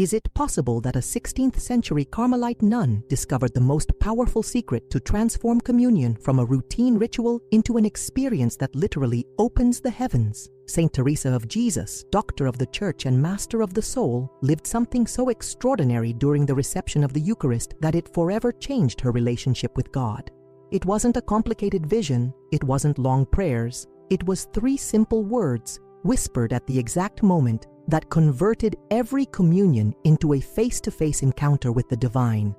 Is it possible that a 16th century Carmelite nun discovered the most powerful secret to transform communion from a routine ritual into an experience that literally opens the heavens? Saint Teresa of Jesus, doctor of the Church and master of the soul, lived something so extraordinary during the reception of the Eucharist that it forever changed her relationship with God. It wasn't a complicated vision, it wasn't long prayers, it was 3 simple words, whispered at the exact moment, that converted every communion into a face-to-face encounter with the divine.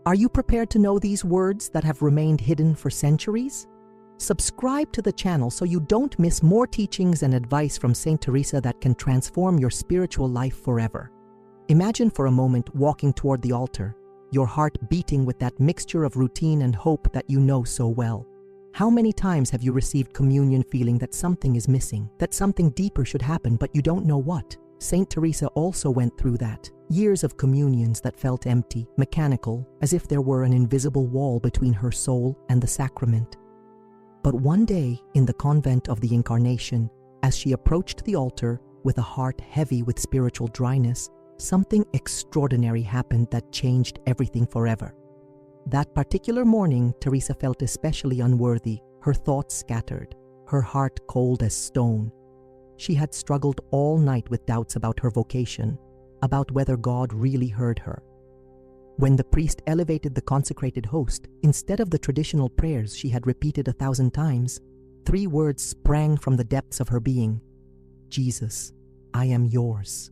Are you prepared to know these words that have remained hidden for centuries? Subscribe to the channel so you don't miss more teachings and advice from Saint Teresa that can transform your spiritual life forever. Imagine for a moment walking toward the altar, your heart beating with that mixture of routine and hope that you know so well. How many times have you received communion feeling that something is missing, that something deeper should happen, but you don't know what? Saint Teresa also went through that. Years of communions that felt empty, mechanical, as if there were an invisible wall between her soul and the sacrament. But one day, in the convent of the Incarnation, as she approached the altar with a heart heavy with spiritual dryness, something extraordinary happened that changed everything forever. That particular morning, Teresa felt especially unworthy, her thoughts scattered, her heart cold as stone. She had struggled all night with doubts about her vocation, about whether God really heard her. When the priest elevated the consecrated host, instead of the traditional prayers she had repeated 1,000 times, 3 words sprang from the depths of her being. Jesus, I am yours.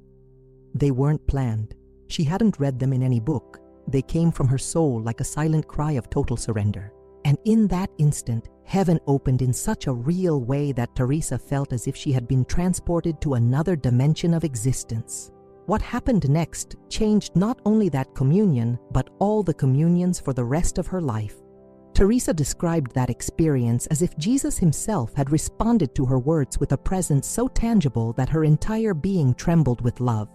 They weren't planned. She hadn't read them in any book. They came from her soul like a silent cry of total surrender. And in that instant, heaven opened in such a real way that Teresa felt as if she had been transported to another dimension of existence. What happened next changed not only that communion, but all the communions for the rest of her life. Teresa described that experience as if Jesus himself had responded to her words with a presence so tangible that her entire being trembled with love.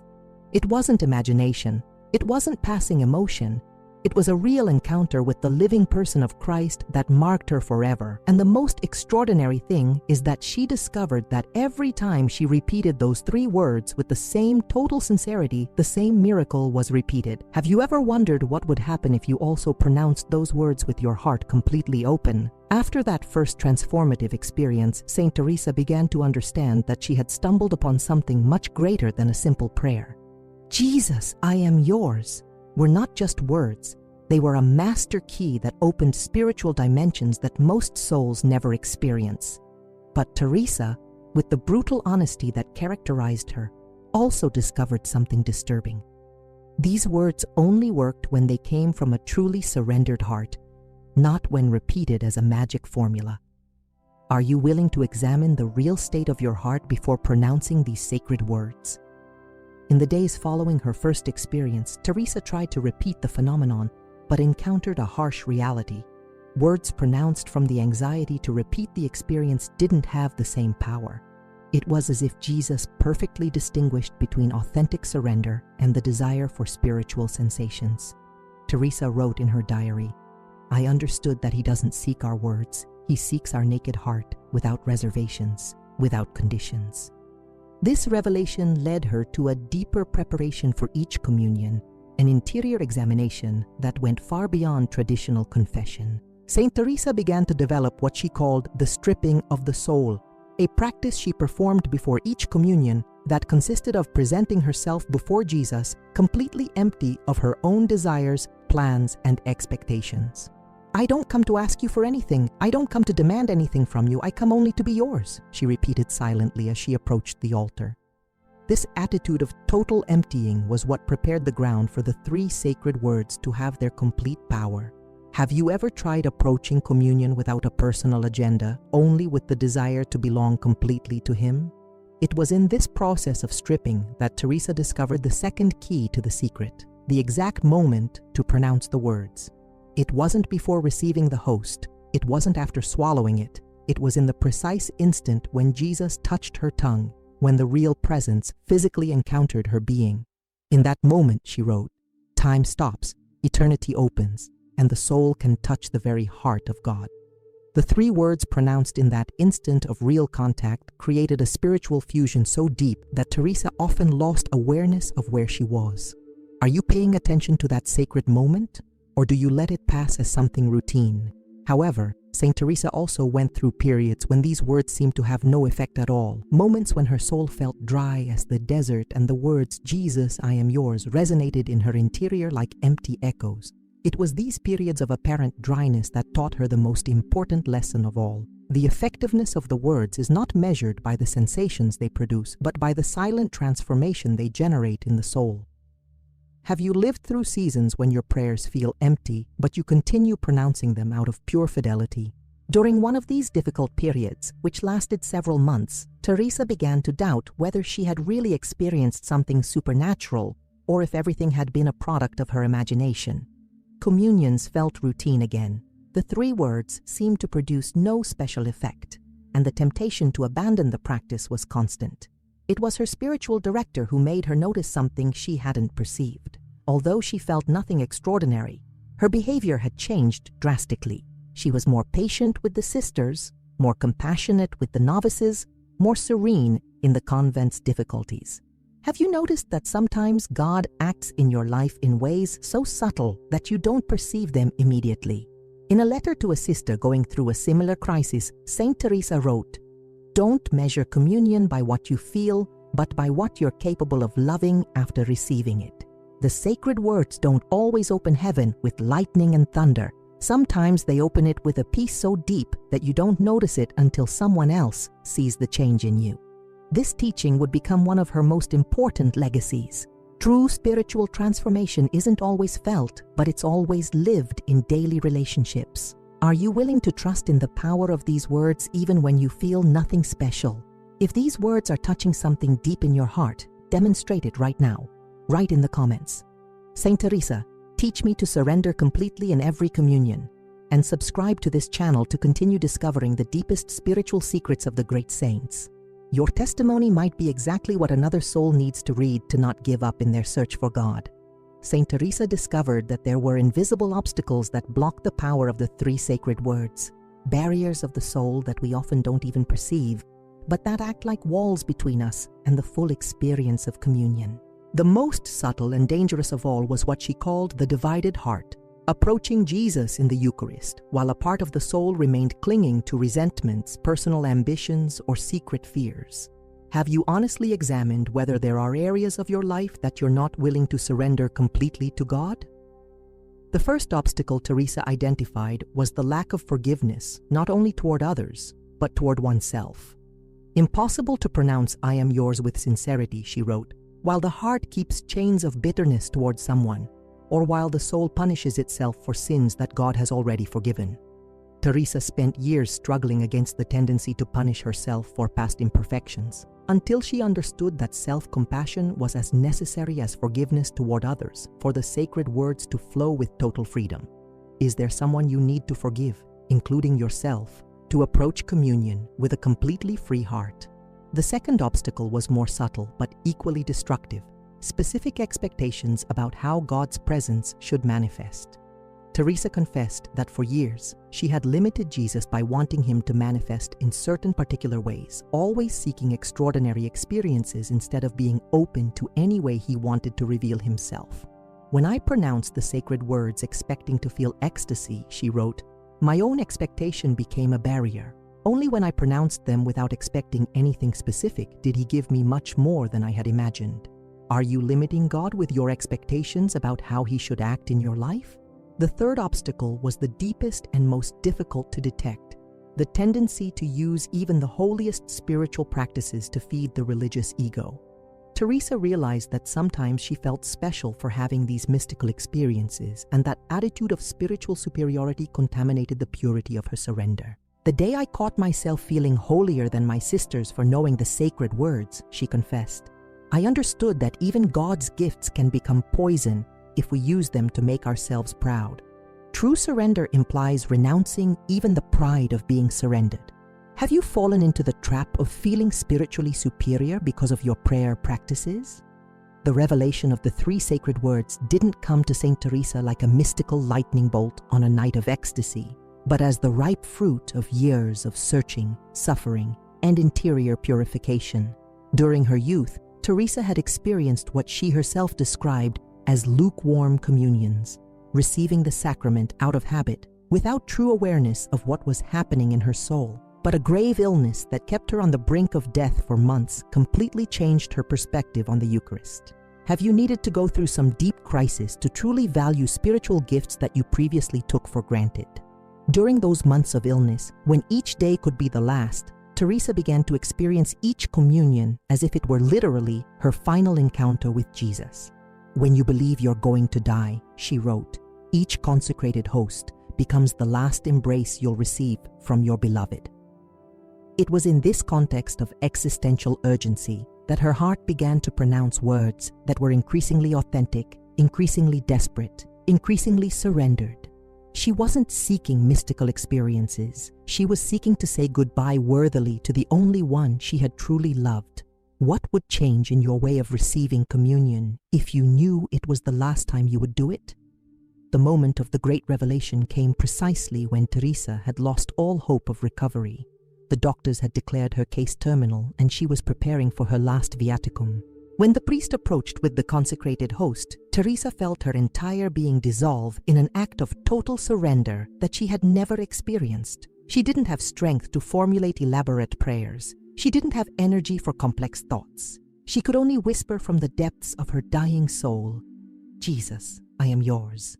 It wasn't imagination. It wasn't passing emotion. It was a real encounter with the living person of Christ that marked her forever. And the most extraordinary thing is that she discovered that every time she repeated those 3 words with the same total sincerity, the same miracle was repeated. Have you ever wondered what would happen if you also pronounced those words with your heart completely open? After that first transformative experience, Saint Teresa began to understand that she had stumbled upon something much greater than a simple prayer. Jesus, I am yours, were not just words. They were a master key that opened spiritual dimensions that most souls never experience. But Teresa, with the brutal honesty that characterized her, also discovered something disturbing. These words only worked when they came from a truly surrendered heart, not when repeated as a magic formula. Are you willing to examine the real state of your heart before pronouncing these sacred words? In the days following her first experience, Teresa tried to repeat the phenomenon, but encountered a harsh reality. Words pronounced from the anxiety to repeat the experience didn't have the same power. It was as if Jesus perfectly distinguished between authentic surrender and the desire for spiritual sensations. Teresa wrote in her diary, I understood that he doesn't seek our words. He seeks our naked heart, without reservations, without conditions. This revelation led her to a deeper preparation for each communion, an interior examination that went far beyond traditional confession. Saint Teresa began to develop what she called the stripping of the soul, a practice she performed before each communion that consisted of presenting herself before Jesus completely empty of her own desires, plans, and expectations. I don't come to ask you for anything. I don't come to demand anything from you. I come only to be yours, she repeated silently as she approached the altar. This attitude of total emptying was what prepared the ground for the 3 sacred words to have their complete power. Have you ever tried approaching communion without a personal agenda, only with the desire to belong completely to Him? It was in this process of stripping that Teresa discovered the second key to the secret, the exact moment to pronounce the words. It wasn't before receiving the host. It wasn't after swallowing it. It was in the precise instant when Jesus touched her tongue, when the real presence physically encountered her being. In that moment, she wrote, time stops, eternity opens, and the soul can touch the very heart of God. The 3 words pronounced in that instant of real contact created a spiritual fusion so deep that Teresa often lost awareness of where she was. Are you paying attention to that sacred moment, or do you let it pass as something routine? However, Saint Teresa also went through periods when these words seemed to have no effect at all, moments when her soul felt dry as the desert and the words, "Jesus, I am yours," resonated in her interior like empty echoes. It was these periods of apparent dryness that taught her the most important lesson of all. The effectiveness of the words is not measured by the sensations they produce, but by the silent transformation they generate in the soul. Have you lived through seasons when your prayers feel empty, but you continue pronouncing them out of pure fidelity? During one of these difficult periods, which lasted several months, Teresa began to doubt whether she had really experienced something supernatural or if everything had been a product of her imagination. Communions felt routine again. The 3 words seemed to produce no special effect, and the temptation to abandon the practice was constant. It was her spiritual director who made her notice something she hadn't perceived. Although she felt nothing extraordinary, her behavior had changed drastically. She was more patient with the sisters, more compassionate with the novices, more serene in the convent's difficulties. Have you noticed that sometimes God acts in your life in ways so subtle that you don't perceive them immediately? In a letter to a sister going through a similar crisis, Saint Teresa wrote, "Don't measure communion by what you feel, but by what you're capable of loving after receiving it. The sacred words don't always open heaven with lightning and thunder. Sometimes they open it with a peace so deep that you don't notice it until someone else sees the change in you." This teaching would become one of her most important legacies. True spiritual transformation isn't always felt, but it's always lived in daily relationships. Are you willing to trust in the power of these words even when you feel nothing special? If these words are touching something deep in your heart, demonstrate it right now. Write in the comments, "Saint Teresa, teach me to surrender completely in every communion," and subscribe to this channel to continue discovering the deepest spiritual secrets of the great saints. Your testimony might be exactly what another soul needs to read to not give up in their search for God. Saint Teresa discovered that there were invisible obstacles that block the power of the 3 sacred words, barriers of the soul that we often don't even perceive, but that act like walls between us and the full experience of communion. The most subtle and dangerous of all was what she called the divided heart, approaching Jesus in the Eucharist, while a part of the soul remained clinging to resentments, personal ambitions, or secret fears. Have you honestly examined whether there are areas of your life that you're not willing to surrender completely to God? The first obstacle Teresa identified was the lack of forgiveness, not only toward others, but toward oneself. "Impossible to pronounce 'I am yours' with sincerity," she wrote, "while the heart keeps chains of bitterness toward someone, or while the soul punishes itself for sins that God has already forgiven." Teresa spent years struggling against the tendency to punish herself for past imperfections, until she understood that self-compassion was as necessary as forgiveness toward others for the sacred words to flow with total freedom. Is there someone you need to forgive, including yourself, to approach communion with a completely free heart? The second obstacle was more subtle but equally destructive: specific expectations about how God's presence should manifest. Teresa confessed that for years she had limited Jesus by wanting him to manifest in certain particular ways, always seeking extraordinary experiences instead of being open to any way he wanted to reveal himself. "When I pronounced the sacred words expecting to feel ecstasy," she wrote, "my own expectation became a barrier. Only when I pronounced them without expecting anything specific did he give me much more than I had imagined." Are you limiting God with your expectations about how he should act in your life? The third obstacle was the deepest and most difficult to detect: the tendency to use even the holiest spiritual practices to feed the religious ego. Teresa realized that sometimes she felt special for having these mystical experiences, and that attitude of spiritual superiority contaminated the purity of her surrender. "The day I caught myself feeling holier than my sisters for knowing the sacred words," she confessed, "I understood that even God's gifts can become poison if we use them to make ourselves proud." True surrender implies renouncing even the pride of being surrendered. Have you fallen into the trap of feeling spiritually superior because of your prayer practices? The revelation of the 3 sacred words didn't come to Saint Teresa like a mystical lightning bolt on a night of ecstasy, but as the ripe fruit of years of searching, suffering, and interior purification. During her youth, Teresa had experienced what she herself described as lukewarm communions, receiving the sacrament out of habit, without true awareness of what was happening in her soul. But a grave illness that kept her on the brink of death for months completely changed her perspective on the Eucharist. Have you needed to go through some deep crisis to truly value spiritual gifts that you previously took for granted? During those months of illness, when each day could be the last, Teresa began to experience each communion as if it were literally her final encounter with Jesus. When you believe you're going to die, she wrote, each consecrated host becomes the last embrace you'll receive from your beloved. It was in this context of existential urgency that her heart began to pronounce words that were increasingly authentic, increasingly desperate, increasingly surrendered. She wasn't seeking mystical experiences. She was seeking to say goodbye worthily to the only one she had truly loved. What would change in your way of receiving communion if you knew it was the last time you would do it? The moment of the great revelation came precisely when Teresa had lost all hope of recovery. The doctors had declared her case terminal, and she was preparing for her last viaticum. When the priest approached with the consecrated host, Teresa felt her entire being dissolve in an act of total surrender that she had never experienced. She didn't have strength to formulate elaborate prayers. She didn't have energy for complex thoughts. She could only whisper from the depths of her dying soul, "Jesus, I am yours."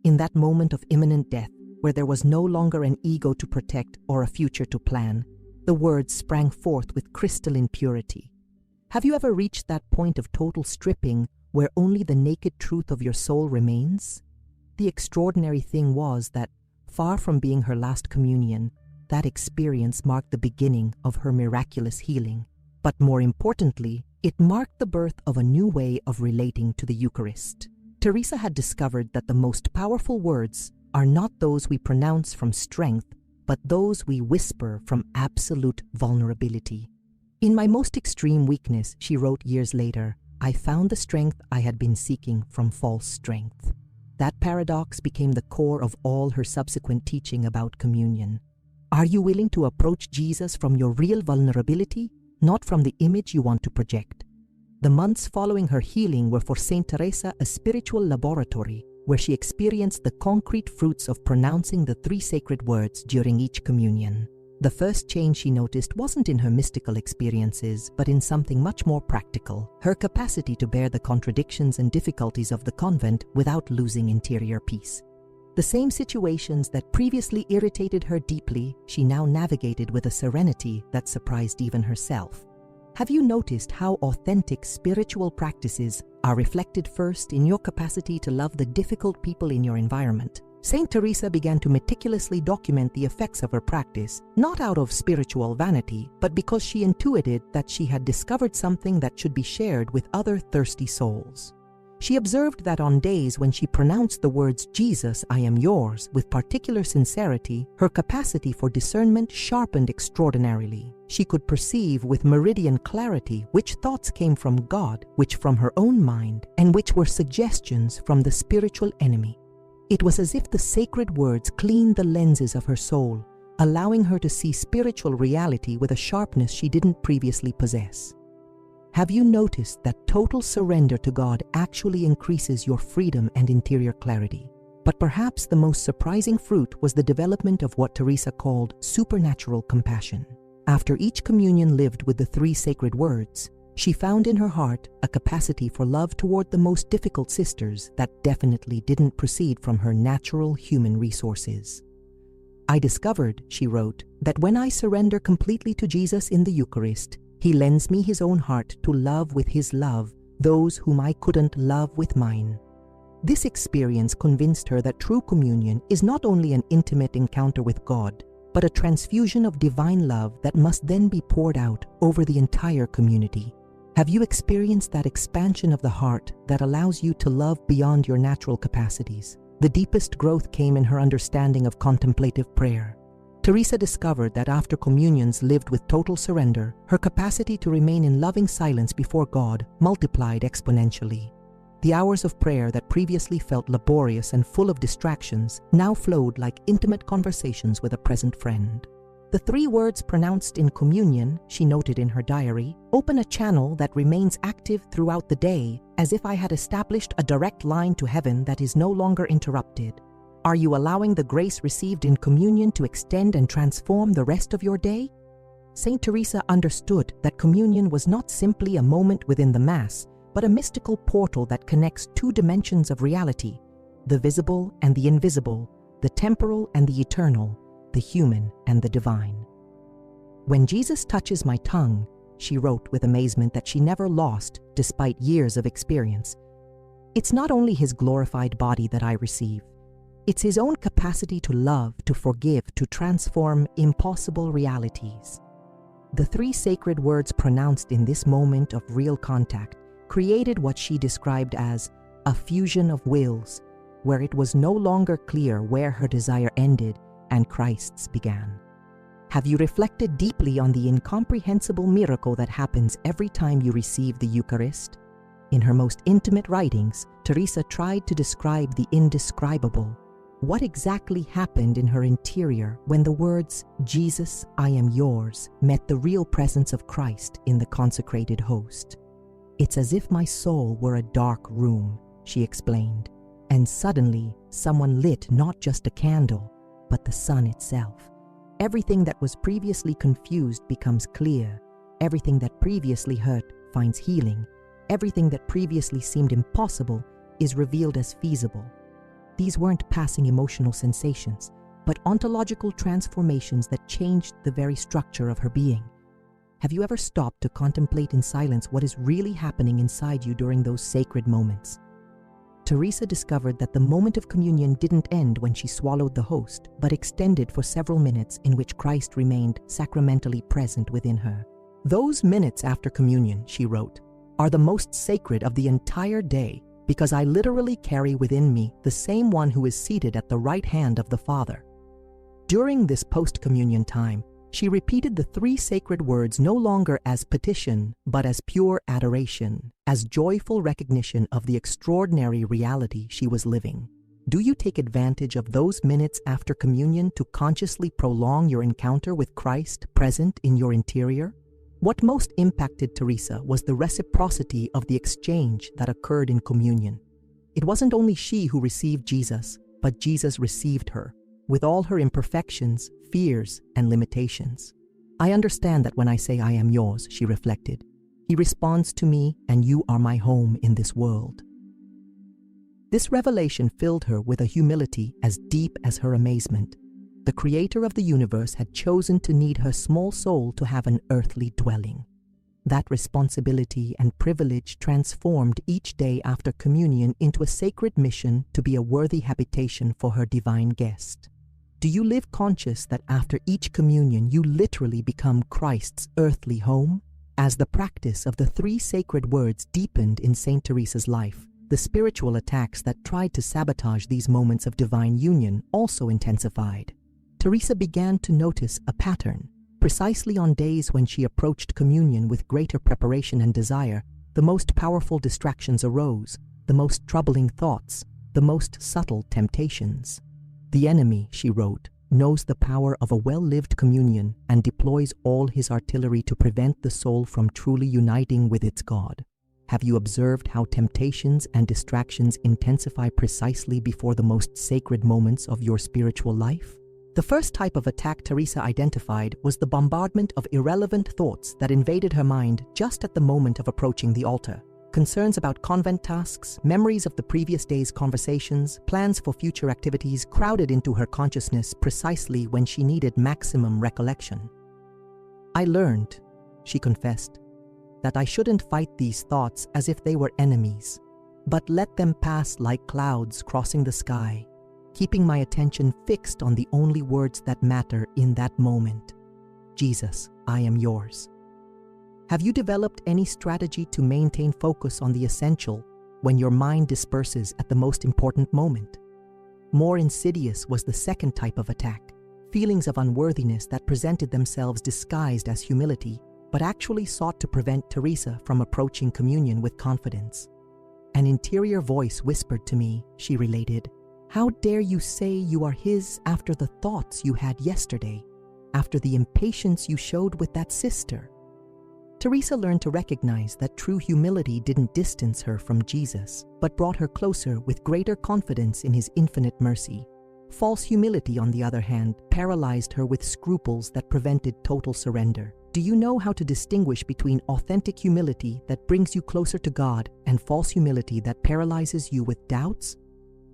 In that moment of imminent death, where there was no longer an ego to protect or a future to plan, the words sprang forth with crystalline purity. Have you ever reached that point of total stripping where only the naked truth of your soul remains? The extraordinary thing was that, far from being her last communion, that experience marked the beginning of her miraculous healing. But more importantly, it marked the birth of a new way of relating to the Eucharist. Teresa had discovered that the most powerful words are not those we pronounce from strength, but those we whisper from absolute vulnerability. In my most extreme weakness, she wrote years later, I found the strength I had been seeking from false strength. That paradox became the core of all her subsequent teaching about communion. Are you willing to approach Jesus from your real vulnerability, not from the image you want to project? The months following her healing were for Saint Teresa a spiritual laboratory where she experienced the concrete fruits of pronouncing the three sacred words during each communion. The first change she noticed wasn't in her mystical experiences, but in something much more practical, her capacity to bear the contradictions and difficulties of the convent without losing interior peace. The same situations that previously irritated her deeply, she now navigated with a serenity that surprised even herself. Have you noticed how authentic spiritual practices are reflected first in your capacity to love the difficult people in your environment? Saint Teresa began to meticulously document the effects of her practice, not out of spiritual vanity, but because she intuited that she had discovered something that should be shared with other thirsty souls. She observed that on days when she pronounced the words, Jesus, I am yours, with particular sincerity, her capacity for discernment sharpened extraordinarily. She could perceive with meridian clarity which thoughts came from God, which from her own mind, and which were suggestions from the spiritual enemy. It was as if the sacred words cleaned the lenses of her soul, allowing her to see spiritual reality with a sharpness she didn't previously possess. Have you noticed that total surrender to God actually increases your freedom and interior clarity? But perhaps the most surprising fruit was the development of what Teresa called supernatural compassion. After each communion lived with the three sacred words, she found in her heart a capacity for love toward the most difficult sisters that definitely didn't proceed from her natural human resources. I discovered, she wrote, that when I surrender completely to Jesus in the Eucharist, He lends me His own heart to love with His love those whom I couldn't love with mine. This experience convinced her that true communion is not only an intimate encounter with God, but a transfusion of divine love that must then be poured out over the entire community. Have you experienced that expansion of the heart that allows you to love beyond your natural capacities? The deepest growth came in her understanding of contemplative prayer. Teresa discovered that after communions lived with total surrender, her capacity to remain in loving silence before God multiplied exponentially. The hours of prayer that previously felt laborious and full of distractions now flowed like intimate conversations with a present friend. The 3 words pronounced in communion, she noted in her diary, open a channel that remains active throughout the day, as if I had established a direct line to heaven that is no longer interrupted. Are you allowing the grace received in communion to extend and transform the rest of your day? Saint Teresa understood that communion was not simply a moment within the Mass, but a mystical portal that connects 2 dimensions of reality, the visible and the invisible, the temporal and the eternal, the human and the divine. When Jesus touches my tongue, she wrote with amazement that she never lost despite years of experience, it's not only his glorified body that I receive, it's his own capacity to love, to forgive, to transform impossible realities. The 3 sacred words pronounced in this moment of real contact created what she described as a fusion of wills, where it was no longer clear where her desire ended and Christ's began. Have you reflected deeply on the incomprehensible miracle that happens every time you receive the Eucharist? In her most intimate writings, Teresa tried to describe the indescribable. What exactly happened in her interior when the words, "Jesus, I am yours," met the real presence of Christ in the consecrated host? It's as if my soul were a dark room, she explained, and suddenly someone lit not just a candle, but the sun itself. Everything that was previously confused becomes clear. Everything that previously hurt finds healing. Everything that previously seemed impossible is revealed as feasible. These weren't passing emotional sensations, but ontological transformations that changed the very structure of her being. Have you ever stopped to contemplate in silence what is really happening inside you during those sacred moments? Teresa discovered that the moment of communion didn't end when she swallowed the host, but extended for several minutes in which Christ remained sacramentally present within her. Those minutes after communion, she wrote, are the most sacred of the entire day because I literally carry within me the same one who is seated at the right hand of the Father. During this post-communion time, she repeated the 3 sacred words no longer as petition, but as pure adoration, as joyful recognition of the extraordinary reality she was living. Do you take advantage of those minutes after communion to consciously prolong your encounter with Christ present in your interior? What most impacted Teresa was the reciprocity of the exchange that occurred in communion. It wasn't only she who received Jesus, but Jesus received her, with all her imperfections, fears, and limitations. I understand that when I say I am yours, she reflected, he responds to me, and you are my home in this world. This revelation filled her with a humility as deep as her amazement. The Creator of the universe had chosen to need her small soul to have an earthly dwelling. That responsibility and privilege transformed each day after communion into a sacred mission to be a worthy habitation for her divine guest. Do you live conscious that after each communion you literally become Christ's earthly home? As the practice of the 3 sacred words deepened in Saint Teresa's life, the spiritual attacks that tried to sabotage these moments of divine union also intensified. Teresa began to notice a pattern. Precisely on days when she approached communion with greater preparation and desire, the most powerful distractions arose, the most troubling thoughts, the most subtle temptations. The enemy, she wrote, knows the power of a well-lived communion and deploys all his artillery to prevent the soul from truly uniting with its God. Have you observed how temptations and distractions intensify precisely before the most sacred moments of your spiritual life? The first type of attack Teresa identified was the bombardment of irrelevant thoughts that invaded her mind just at the moment of approaching the altar. Concerns about convent tasks, memories of the previous day's conversations, plans for future activities crowded into her consciousness precisely when she needed maximum recollection. I learned, she confessed, that I shouldn't fight these thoughts as if they were enemies, but let them pass like clouds crossing the sky, keeping my attention fixed on the only words that matter in that moment. Jesus, I am yours. Have you developed any strategy to maintain focus on the essential when your mind disperses at the most important moment? More insidious was the second type of attack, feelings of unworthiness that presented themselves disguised as humility, but actually sought to prevent Teresa from approaching communion with confidence. An interior voice whispered to me, she related, "How dare you say you are his after the thoughts you had yesterday?" after the impatience you showed with that sister? Teresa learned to recognize that true humility didn't distance her from Jesus, but brought her closer with greater confidence in his infinite mercy. False humility, on the other hand, paralyzed her with scruples that prevented total surrender. Do you know how to distinguish between authentic humility that brings you closer to God and false humility that paralyzes you with doubts?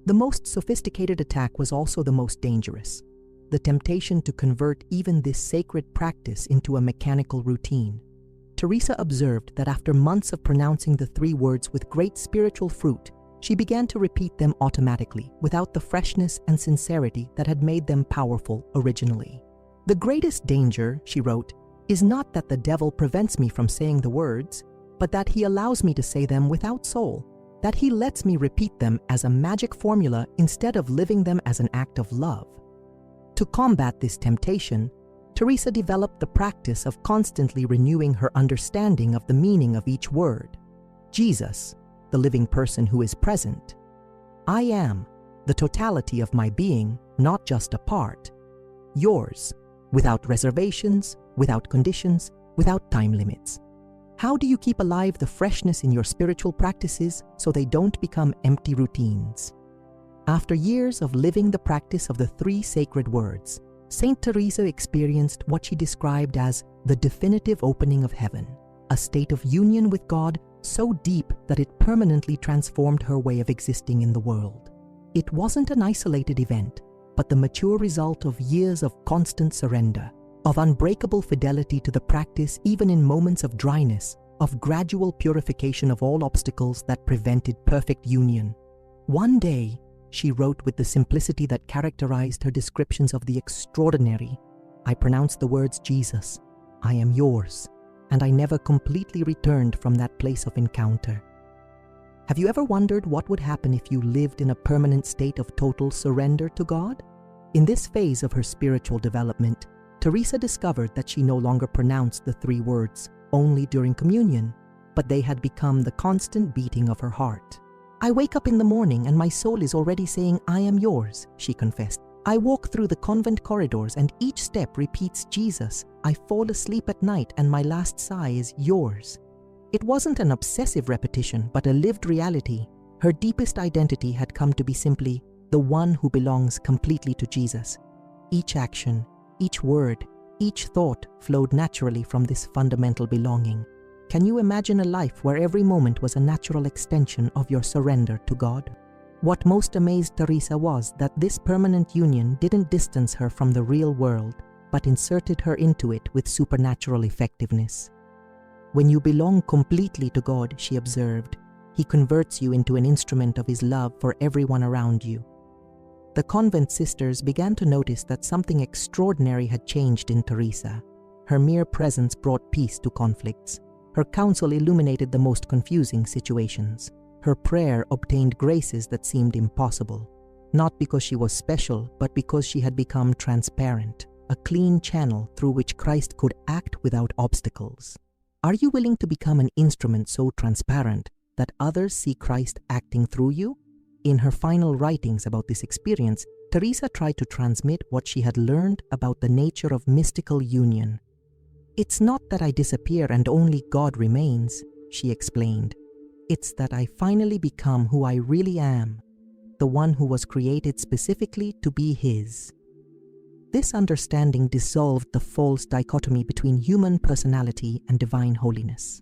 The most sophisticated attack was also the most dangerous: the temptation to convert even this sacred practice into a mechanical routine. Teresa observed that after months of pronouncing the 3 words with great spiritual fruit, she began to repeat them automatically, without the freshness and sincerity that had made them powerful originally. "The greatest danger," she wrote, "is not that the devil prevents me from saying the words, but that he allows me to say them without soul, that he lets me repeat them as a magic formula instead of living them as an act of love." To combat this temptation, Teresa developed the practice of constantly renewing her understanding of the meaning of each word. Jesus, the living person who is present. I am, the totality of my being, not just a part. Yours, without reservations, without conditions, without time limits. How do you keep alive the freshness in your spiritual practices so they don't become empty routines? After years of living the practice of the 3 sacred words, Saint Teresa experienced what she described as the definitive opening of heaven, a state of union with God so deep that it permanently transformed her way of existing in the world. It wasn't an isolated event, but the mature result of years of constant surrender, of unbreakable fidelity to the practice even in moments of dryness, of gradual purification of all obstacles that prevented perfect union. One day, she wrote with the simplicity that characterized her descriptions of the extraordinary, I pronounced the words, Jesus, I am yours, and I never completely returned from that place of encounter. Have you ever wondered what would happen if you lived in a permanent state of total surrender to God? In this phase of her spiritual development, Teresa discovered that she no longer pronounced the 3 words only during communion, but they had become the constant beating of her heart. I wake up in the morning and my soul is already saying, I am yours, she confessed. I walk through the convent corridors and each step repeats Jesus. I fall asleep at night and my last sigh is yours. It wasn't an obsessive repetition, but a lived reality. Her deepest identity had come to be simply the one who belongs completely to Jesus. Each action, each word, each thought flowed naturally from this fundamental belonging. Can you imagine a life where every moment was a natural extension of your surrender to God? What most amazed Teresa was that this permanent union didn't distance her from the real world, but inserted her into it with supernatural effectiveness. When you belong completely to God, she observed, He converts you into an instrument of His love for everyone around you. The convent sisters began to notice that something extraordinary had changed in Teresa. Her mere presence brought peace to conflicts. Her counsel illuminated the most confusing situations. Her prayer obtained graces that seemed impossible, not because she was special, but because she had become transparent, a clean channel through which Christ could act without obstacles. Are you willing to become an instrument so transparent that others see Christ acting through you? In her final writings about this experience, Teresa tried to transmit what she had learned about the nature of mystical union. It's not that I disappear and only God remains, she explained. It's that I finally become who I really am, the one who was created specifically to be His. This understanding dissolved the false dichotomy between human personality and divine holiness.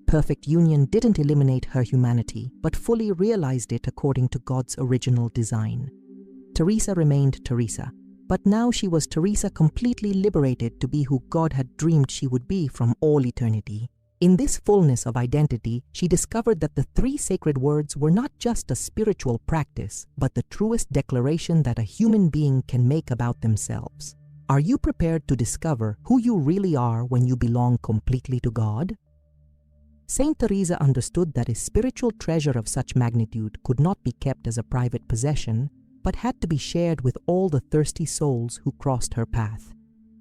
Perfect union didn't eliminate her humanity, but fully realized it according to God's original design. Teresa remained Teresa, but now she was Teresa completely liberated to be who God had dreamed she would be from all eternity. In this fullness of identity, she discovered that the 3 sacred words were not just a spiritual practice, but the truest declaration that a human being can make about themselves. Are you prepared to discover who you really are when you belong completely to God? Saint Teresa understood that a spiritual treasure of such magnitude could not be kept as a private possession, but had to be shared with all the thirsty souls who crossed her path.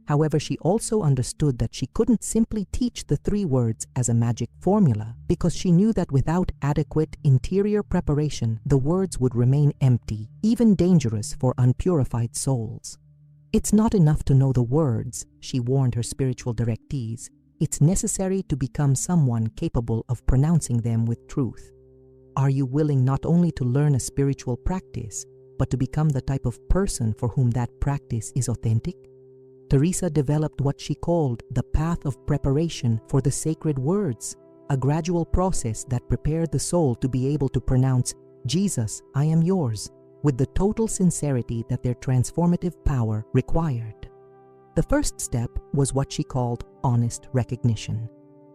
However, she also understood that she couldn't simply teach the 3 words as a magic formula, because she knew that without adequate interior preparation, the words would remain empty, even dangerous for unpurified souls. It's not enough to know the words, she warned her spiritual directees. It's necessary to become someone capable of pronouncing them with truth. Are you willing not only to learn a spiritual practice, but to become the type of person for whom that practice is authentic? Teresa developed what she called the path of preparation for the sacred words, a gradual process that prepared the soul to be able to pronounce, "Jesus, I am yours," with the total sincerity that their transformative power required. The first step was what she called honest recognition,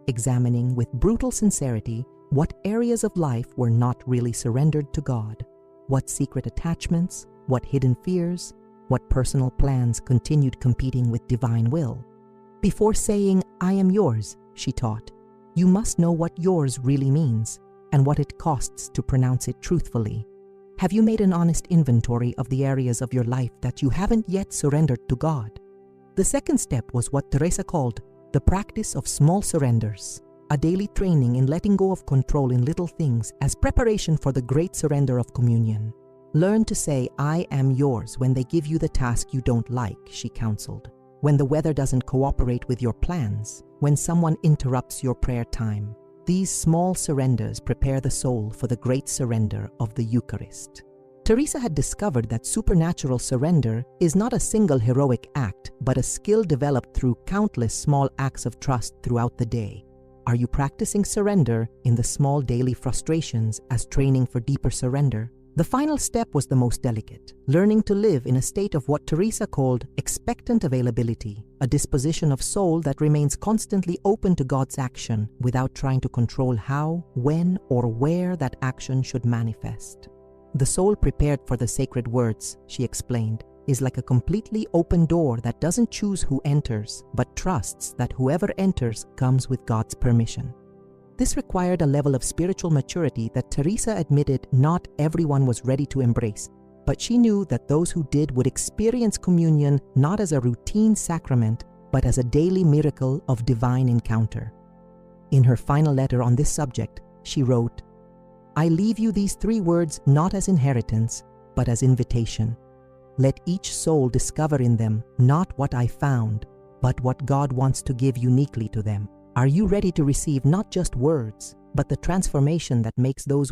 examining with brutal sincerity what areas of life were not really surrendered to God, what secret attachments, what hidden fears, what personal plans continued competing with divine will. Before saying, "I am yours," she taught, you must know what yours really means and what it costs to pronounce it truthfully. Have you made an honest inventory of the areas of your life that you haven't yet surrendered to God? The second step was what Teresa called the practice of small surrenders, a daily training in letting go of control in little things as preparation for the great surrender of communion. Learn to say, "I am yours," when they give you the task you don't like, she counseled. When the weather doesn't cooperate with your plans, when someone interrupts your prayer time. These small surrenders prepare the soul for the great surrender of the Eucharist. Teresa had discovered that supernatural surrender is not a single heroic act, but a skill developed through countless small acts of trust throughout the day. Are you practicing surrender in the small daily frustrations as training for deeper surrender? The final step was the most delicate, learning to live in a state of what Teresa called expectant availability, a disposition of soul that remains constantly open to God's action without trying to control how, when, or where that action should manifest. The soul prepared for the sacred words, she explained, is like a completely open door that doesn't choose who enters, but trusts that whoever enters comes with God's permission. This required a level of spiritual maturity that Teresa admitted not everyone was ready to embrace, but she knew that those who did would experience communion not as a routine sacrament, but as a daily miracle of divine encounter. In her final letter on this subject, she wrote, "I leave you these 3 words not as inheritance, but as invitation. Let each soul discover in them not what I found, but what God wants to give uniquely to them. Are you ready to receive not just words, but the transformation that makes those